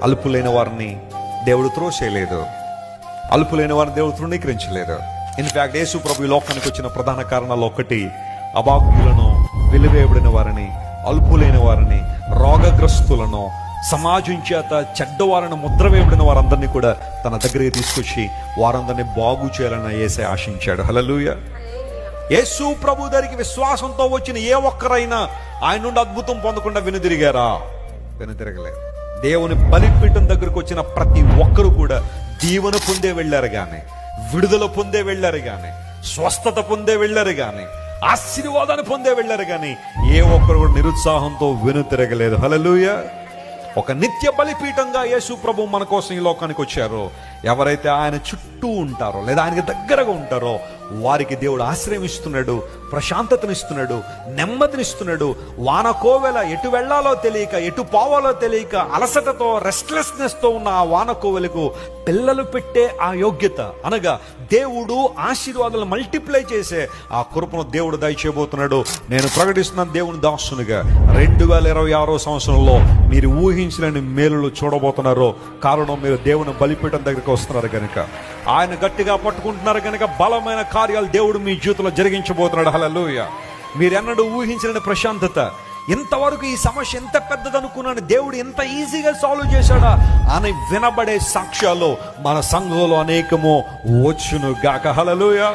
అల్పులైన వారిని దేవుడు త్రోసేయలేదు, అల్పులైన వారిని దేవుడు తృణీకరించలేదు. ఇన్ఫ్యాక్ట్ యేసు ప్రభు ఈ లోకానికి వచ్చిన ప్రధాన కారణాలు ఒకటి, అభాగ్యులను, వెలివేయబడిన వారిని, అల్పులైన వారిని, రోగగ్రస్తులను, సమాజం చేత చెడ్డవారిని ముద్ర వేయబడిన వారందరినీ కూడా తన దగ్గరికి తీసుకొచ్చి వారందరినీ బాగు చేయాలని యేసే ఆశించాడు. హల్లెలూయా. యేసు ప్రభు దగ్గరికి విశ్వాసంతో వచ్చిన ఏ ఒక్కరైనా ఆయన నుండి అద్భుతం పొందకుండా వెనుదిరిగారా? వెనుదిరగలేదు. దేవుని బలిపీఠం దగ్గరకు వచ్చిన ప్రతి ఒక్కరు కూడా దీవెన పొందే వెళ్ళారు గాని, విడుదల పొందే వెళ్ళారు గాని, స్వస్థత పొందే వెళ్ళారు గాని, ఆశీర్వాదాన్ని పొందే వెళ్ళారు గాని, ఏ ఒక్కరు కూడా నిరుత్సాహంతో వెనుతిరగలేదు. హల్లెలూయా. ఒక నిత్య బలిపీఠంగా యేసు ప్రభు మన కోసం ఈ లోకానికి వచ్చారో, ఎవరైతే ఆయన చుట్టూ ఉంటారో లేదా ఆయనకి దగ్గరగా ఉంటారో వారికి దేవుడు ఆశ్రయం ఇస్తున్నాడు, ప్రశాంతతనిస్తున్నాడు, నెమ్మదినిస్తున్నాడు. వానకోవెల ఎటు వెళ్లాలో తెలియక, ఎటు పోవాలో తెలియక, అలసటతో, రెస్ట్లెస్నెస్ తో ఉన్న ఆ వానకోవెలకు పిల్లలు పెట్టే ఆ యోగ్యత, అనగా దేవుడు ఆశీర్వాదాలు మల్టిప్లై చేసే ఆ కృపను దేవుడు దయచేయబోతున్నాడు. నేను ప్రకటిస్తున్నాను దేవుని దాసునిగా 2026 సంవత్సరంలో మీరు ఊహించలేని మేలులు చూడబోతున్నారు. కారణం మీరు దేవుని బలిపీఠం దగ్గరికి వస్తున్నారు కనుక, ఆయన గట్టిగా పట్టుకుంటున్నారు కనుక బలమైన కార్యాలు దేవుడు మీ జీవితంలో జరిగించబోతున్నాడు. హల్లెలూయా. మీరెన్నడూ ఊహించలేని ప్రశాంతత, ఇంతవరకు ఈ సమస్య ఎంత పెద్దదనుకున్నాను దేవుడు ఎంత ఈజీగా సాల్వ్ చేశాడా అని వినబడే సాక్ష్యాలు మన సంఘంలో అనేకము వచ్చును గాక. హల్లెలూయా.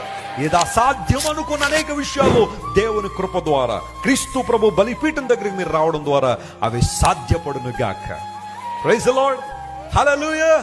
ఇది అసాధ్యం అనుకున్న అనేక విషయాలు దేవుని కృప ద్వారా, క్రీస్తు ప్రభు బలిపీఠం దగ్గరికి మీరు రావడం ద్వారా అవి సాధ్యపడును గాక. Praise the lord. హల్లెలూయా.